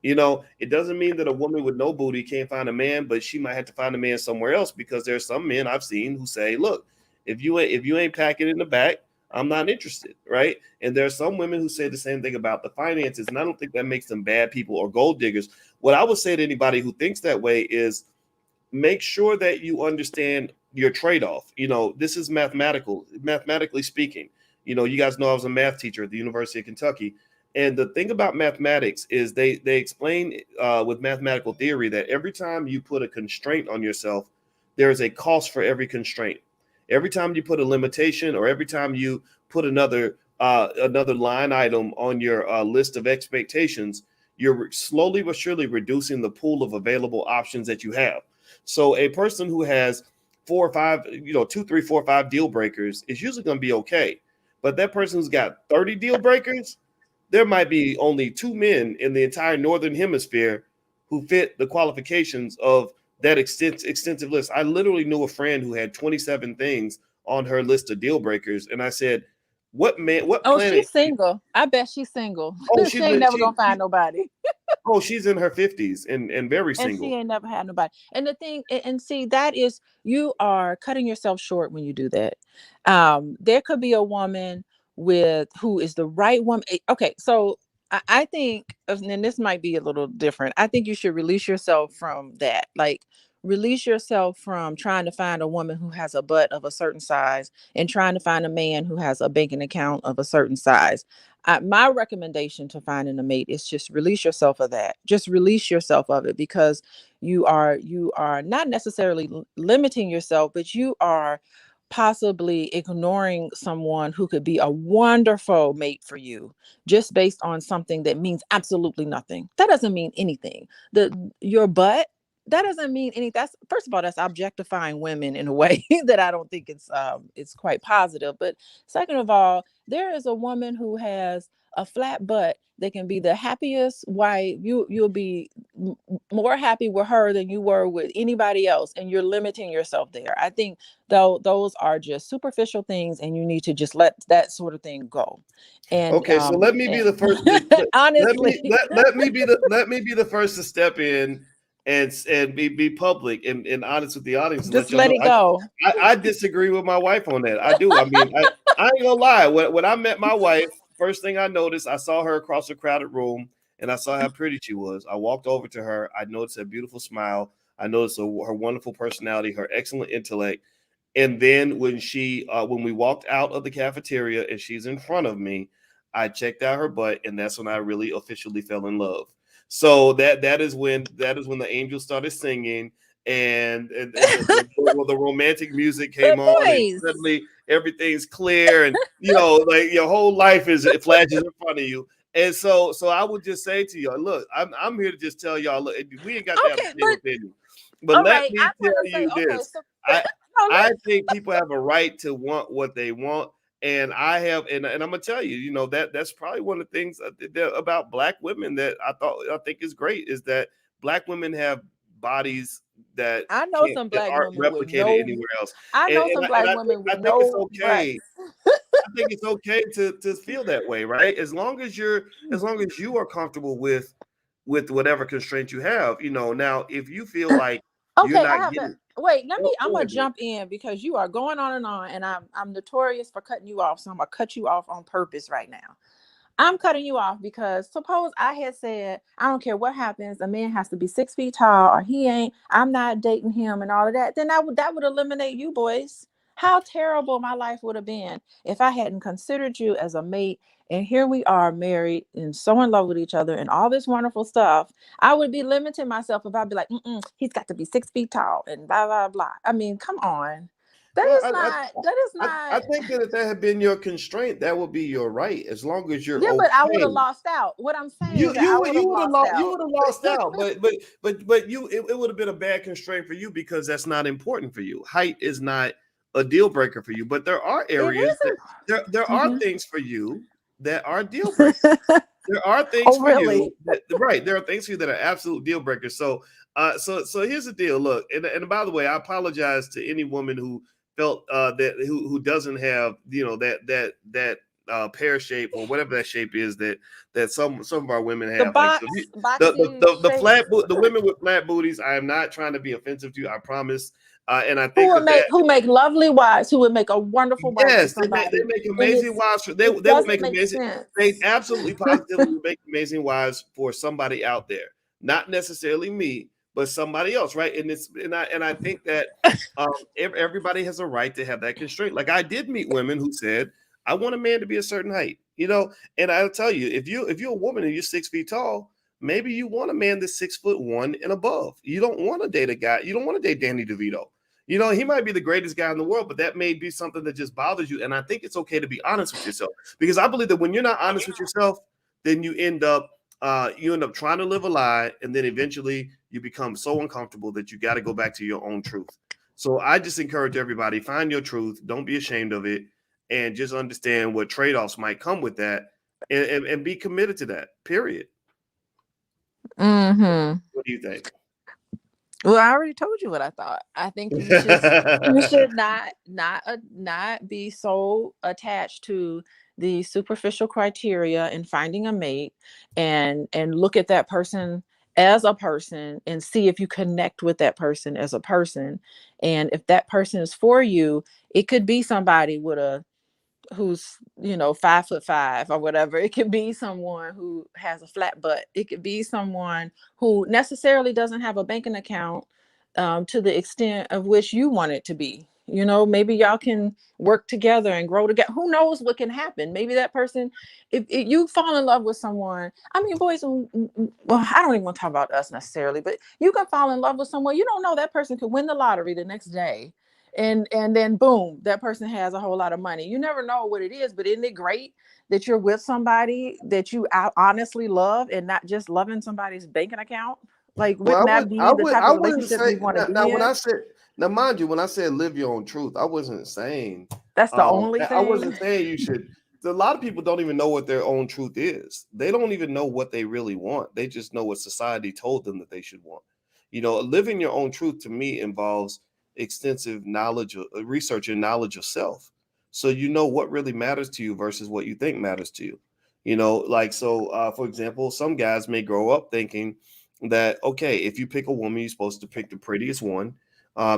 You know, it doesn't mean that a woman with no booty can't find a man, but she might have to find a man somewhere else because there's some men I've seen who say, "Look, if you ain't packing in the back, I'm not interested." Right? And there are some women who say the same thing about the finances, and I don't think that makes them bad people or gold diggers. What I would say to anybody who thinks that way is make sure that you understand your trade-off. You know, this is mathematically speaking. You know, you guys know I was a math teacher at the University of Kentucky. And the thing about mathematics is they explain with mathematical theory that every time you put a constraint on yourself, there is a cost for every constraint. Every time you put a limitation, or every time you put another line item on your list of expectations, you're slowly but surely reducing the pool of available options that you have. So a person who has 4 or 5, you know, 2, 3, 4, 5 deal breakers is usually going to be okay. But that person who's got 30 deal breakers, there might be only 2 men in the entire northern hemisphere who fit the qualifications of that extensive list. I literally knew a friend who had 27 things on her list of deal breakers, and I said, "What man? What Oh, planet?" she's single. I bet she's single. Oh, She ain't never gonna she find nobody. oh, she's in her 50s and very And she single. ain't never had nobody. And the thing, and see, that is, you are cutting yourself short when you do that. There could be a woman with who is the right woman. Okay, so I think, and this might be a little different. I think you should release yourself from that. Like, release yourself from trying to find a woman who has a butt of a certain size and trying to find a man who has a banking account of a certain size. My recommendation to finding a mate is just release yourself of that. Just release yourself of it, because you are not necessarily limiting yourself, but you are possibly ignoring someone who could be a wonderful mate for you, just based on something that means absolutely nothing. That doesn't mean anything. Your butt, that doesn't mean any. That's, first of all, that's objectifying women in a way that I don't think it's quite positive. But second of all, there is a woman who has a flat butt that can be the happiest wife. You'll be more happy with her than you were with anybody else, and you're limiting yourself there. I think, though, those are just superficial things, and you need to just let that sort of thing go. And Okay, so let me be and the first. honestly, Let me be the first to step in and be public and honest with the audience and let just y'all let know it go. I disagree with my wife on that. I do. I mean, I ain't gonna lie. When I met my wife, first thing I noticed, I saw her across a crowded room and I saw how pretty she was. I walked over to her. I noticed her beautiful smile. I noticed her wonderful personality, her excellent intellect. And then when we walked out of the cafeteria and she's in front of me, I checked out her butt, and that's when I really officially fell in love. So that is when the angels started singing, and the romantic music But came on, and boys, suddenly everything's clear, and you know, like your whole life it flashes in front of you. And so I would just say to y'all, look, I'm here to just tell y'all, look, we ain't got to have the okay, same but opinion, but all let right, me I'm tell gonna say, you okay, this. so I no, I think people have a right to want what they want, and and I'm gonna tell you, you know, that's probably one of the things about black women that I think is great is that black women have bodies that I know some that black aren't women with replicated no. anywhere else. I know some black And women with I think it's no okay. butts. I think it's okay to feel that way, right? As long as you are comfortable with whatever constraint you have, you know. Now, if you feel like you're Okay, I not haven't. getting, Wait, I'm go gonna ahead, babe. jump in because you are going on, and I'm notorious for cutting you off. So I'm gonna cut you off on purpose right now. I'm cutting you off because suppose I had said, I don't care what happens, a man has to be 6 feet tall, or he ain't, I'm not dating him and all of that. Then that would eliminate you, boys. How terrible my life would have been if I hadn't considered you as a mate. And here we are married and so in love with each other and all this wonderful stuff. I would be limiting myself if I'd be like, he's got to be 6 feet tall and blah, blah, blah. I mean, come on. Well, That is I not. think that if that had been your constraint, that would be your right, as long as you're Yeah, but I would okay. have lost out. What I'm saying that I would have You would have lost lost out. out, but you it would have been a bad constraint for you because that's not important for you. Height is not a deal breaker for you, but there are It areas that there are isn't. things for you that are deal breakers. There are things Oh, for really? you that right. There are things for you that are absolute deal breakers. So so here's the deal. Look, and by the way, I apologize to any woman who felt that who doesn't have, you know, that pear shape or whatever that shape is that some of our women The have. Like so boxy the shape. the women with flat booties. I am not trying to be offensive to you. I promise. And I Who think would that make lovely wives? Who would make a wonderful wife for yes, they somebody? make And amazing wives. it They would doesn't make make amazing. They sense. absolutely positively would make amazing wives for somebody out there. Not necessarily me, but somebody else, right? And it's and I think that everybody has a right to have that constraint. Like I did meet women who said, "I want a man to be a certain height," you know. And I'll tell you, if you're a woman and you're 6 feet tall, maybe you want a man that's 6'1" and above. You don't want to date a guy. You don't want to date Danny DeVito. You know, he might be the greatest guy in the world, but that may be something that just bothers you. And I think it's okay to be honest with yourself, because I believe that when you're not honest with yourself, then you end up trying to live a lie, and then eventually you become so uncomfortable that you got to go back to your own truth. So I just encourage everybody, find your truth, don't be ashamed of it, and just understand what trade-offs might come with that, and be committed to that. Period. Mm-hmm. What do you think? Well, I already told you what I thought. I think you should not be so attached to the superficial criteria in finding a mate, and look at that person as a person and see if you connect with that person as a person. And if that person is for you, it could be somebody with a who's 5'5" or whatever. It could be someone who has a flat butt. It could be someone who necessarily doesn't have a banking account, to the extent of which you want it to be. Maybe y'all can work together and grow together. Who knows what can happen? Maybe that person, if you fall in love with someone, I mean, boys, well, I don't even want to talk about us necessarily, but you can fall in love with someone. You don't know, that person could win the lottery the next day, and then boom, that person has a whole lot of money. You never know what it is. But isn't it great that you're with somebody that you honestly love, and not just loving somebody's banking account? Like, Well, wouldn't that be the type I of wouldn't relationship say you want to now be when in? I said now, mind you, when I said live your own truth, I wasn't saying That's the only I wasn't thing. saying you should. A lot of people don't even know what their own truth is. They don't even know what they really want. They just know what society told them that they should want. You know, living your own truth to me involves extensive knowledge, research, and knowledge of self. So you know what really matters to you versus what you think matters to you. You know, like so. For example, some guys may grow up thinking that okay, if you pick a woman, you're supposed to pick the prettiest one,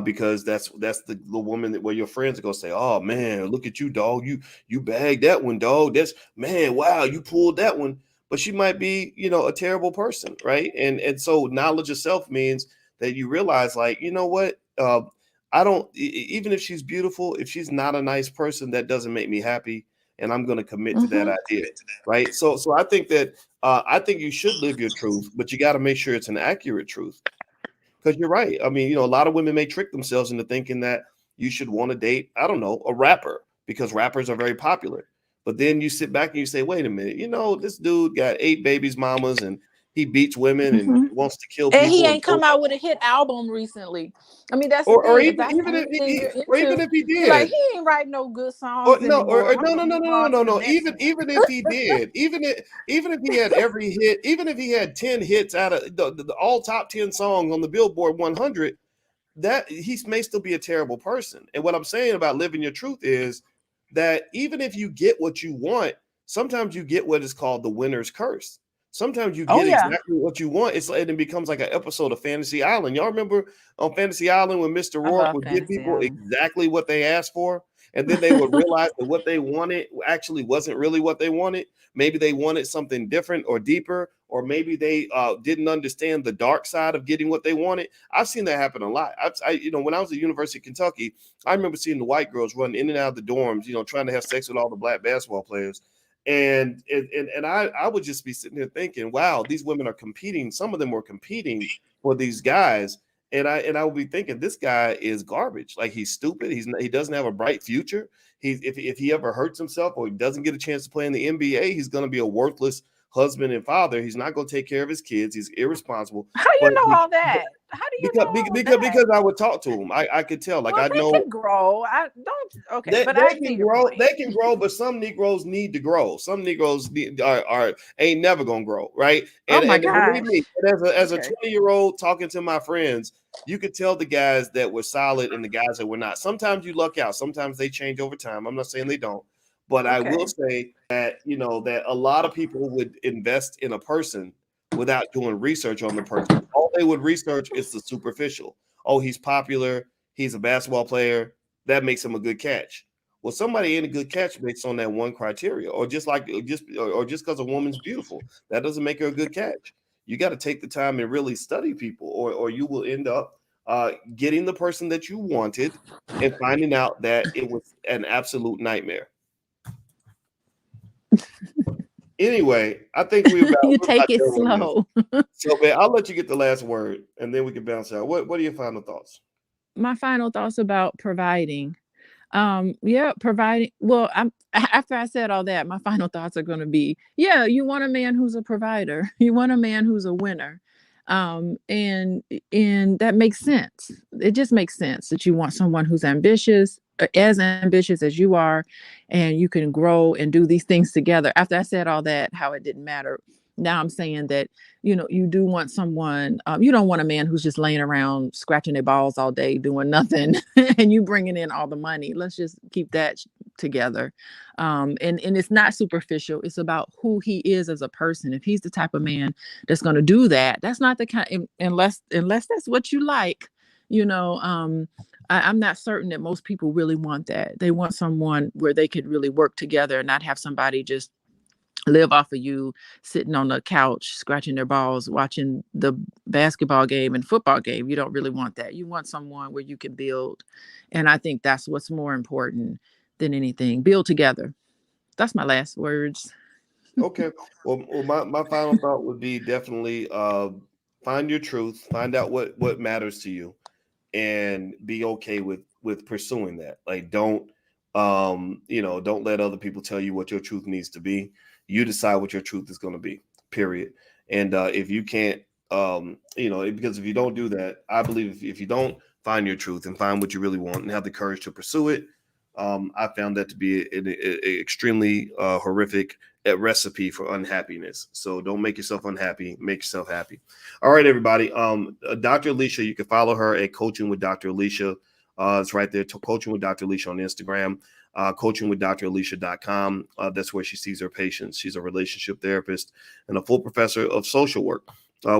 because that's the woman that where your friends are gonna say, "Oh man, look at you, dog. You bagged that one, dog. That's man, wow, you pulled that one." But she might be, you know, a terrible person, right? And so knowledge of self means that you realize, like, you know what, I don't even if she's beautiful, if she's not a nice person, that doesn't make me happy, and I'm gonna commit to that Mm-hmm. idea, right? So I think that I think you should live your truth, but you got to make sure it's an accurate truth. Because you're right. I mean, you know, a lot of women may trick themselves into thinking that you should want to date, I don't know, a rapper because rappers are very popular. But then you sit back and you say, wait a minute, you know, this dude got 8 babies, mamas, and he beats women and Mhm. wants to kill And he people. ain't come out with a hit album recently. I mean, that's the Or thing. If even that's the even only if thing you're or even into, if he you're like, did. he ain't writing no good Or songs no, anymore. or I'm no, no, gonna no, move no, no, on no, to the no. next Even one. if he did, even if he had every hit, even if he had 10 hits out of the all top 10 songs on the Billboard 100, that he may still be a terrible person. And what I'm saying about living your truth is that even if you get what you want, sometimes you get what is called the winner's curse. Sometimes you Oh get yeah, exactly what you want. It's like it becomes like an episode of Fantasy Island. Y'all remember on Fantasy Island when Mr. I Rourke love would give Fantasy people Island. exactly what they asked for, and then they would realize that what they wanted actually wasn't really what they wanted. Maybe they wanted something different or deeper, or maybe they didn't understand the dark side of getting what they wanted. I've seen that happen a lot. When I was at University of Kentucky, I remember seeing the white girls run in and out of the dorms, trying to have sex with all the black basketball players. And I would just be sitting there thinking, wow, these women are competing. Some of them were competing for these guys. And I would be thinking, this guy is garbage. Like, he's stupid. He doesn't have a bright future. If he ever hurts himself or he doesn't get a chance to play in the NBA, he's going to be a worthless husband and father. He's not going to take care of his kids. He's irresponsible. How you But know all that? How do you know all that? because I would talk to him, I could tell. Like, Well, I they know can grow. I don't. Okay, they, but they I can see your grow. point. They can grow, but some Negroes need to grow. Some Negroes are ain't never gonna grow, right? Oh my And believe gosh. me, as a Okay. 20-year-old talking to my friends, you could tell the guys that were solid and the guys that were not. Sometimes you luck out. Sometimes they change over time. I'm not saying they don't, but I will Okay. say that that a lot of people would invest in a person without doing research on the person. All they would research is the superficial. Oh, he's popular. He's a basketball player. That makes him a good catch. Well, somebody ain't a good catch based on that one criteria, or just because a woman's beautiful, that doesn't make her a good catch. You got to take the time and really study people, or you will end up getting the person that you wanted and finding out that it was an absolute nightmare. Anyway, I think You we're about take it done on this. slow. So, man, I'll let you get the last word, and then we can bounce out. What are your final thoughts? My final thoughts about providing. Yeah, providing. Well, after I said all that, my final thoughts are going to be, yeah, you want a man who's a provider. You want a man who's a winner. And that makes sense. It just makes sense that you want someone who's ambitious, as ambitious as you are, and you can grow and do these things together. After I said all that, how it didn't matter. Now I'm saying that, you do want someone, you don't want a man who's just laying around scratching their balls all day doing nothing and you bringing in all the money. Let's just keep that together. And it's not superficial. It's about who he is as a person. If he's the type of man that's going to do that, that's not the kind, unless that's what you like, I'm not certain that most people really want that. They want someone where they could really work together and not have somebody just live off of you sitting on the couch scratching their balls watching the basketball game and football game. You don't really want that. You want someone where you can build, and I think that's what's more important than anything. Build together. That's my last words. Okay. Well, my final thought would be definitely find your truth, find out what matters to you, and be okay with pursuing that. Like, don't let other people tell you what your truth needs to be. You decide what your truth is going to be. Period. And if you can't, because if you don't do that, I believe if you don't find your truth and find what you really want and have the courage to pursue it, I found that to be an extremely horrific recipe for unhappiness. So don't make yourself unhappy. Make yourself happy. All right, everybody. Dr. Alicia, you can follow her at Coaching with Dr. Alicia. It's right there. Coaching with Dr. Alicia on Instagram. Coachingwithdralicia.com. That's where she sees her patients. She's a relationship therapist and a full professor of social work.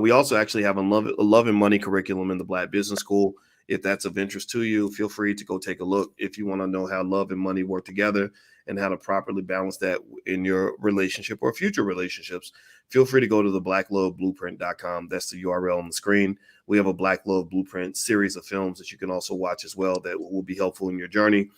We also actually have a love and money curriculum in the Black Business School. If that's of interest to you, feel free to go take a look. If you want to know how love and money work together and how to properly balance that in your relationship or future relationships, feel free to go to the blackloveblueprint.com. That's the URL on the screen. We have a Black Love Blueprint series of films that you can also watch as well that will be helpful in your journey.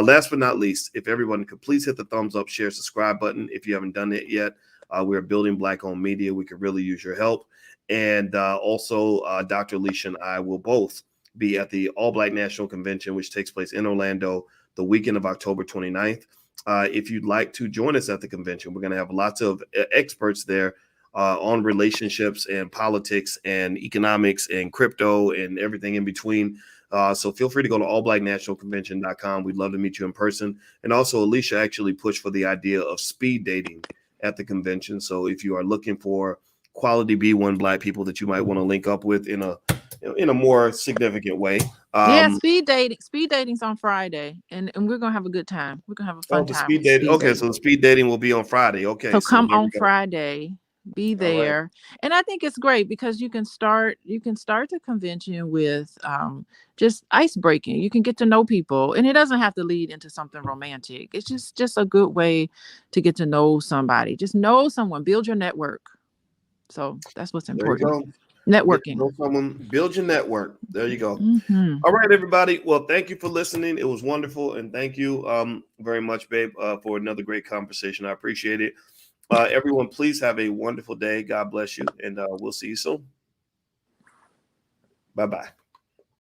Last but not least, if everyone could please hit the thumbs up, share, subscribe button if you haven't done it yet. We're building Black-owned media. We could really use your help. And also, Dr. Alicia and I will both be at the All Black National Convention, which takes place in Orlando the weekend of October 29th. If you'd like to join us at the convention, we're going to have lots of experts there on relationships and politics and economics and crypto and everything in between. So feel free to go to allblacknationalconvention.com. We'd love to meet you in person. And also, Alicia actually pushed for the idea of speed dating at the convention. So if you are looking for quality B1 Black people that you might want to link up with in a more significant way. Yeah, speed dating. Speed dating's on Friday, and we're gonna have a good time. We're gonna have a fun time. Speed dating. Okay, so the speed dating will be on Friday. Okay, so come on go. Friday, be there, and I think it's great because you can start the convention with just ice breaking. You can get to know people, and it doesn't have to lead into something romantic. It's just a good way to get to know somebody. Just know someone, build your network. So that's what's important. There you go. Networking. Know someone, build your network. There you go. All right, everybody. Well, thank you for listening. It was wonderful, and thank you very much, babe, for another great conversation. I appreciate it. Everyone, please have a wonderful day. God bless you, and we'll see you soon. Bye-bye.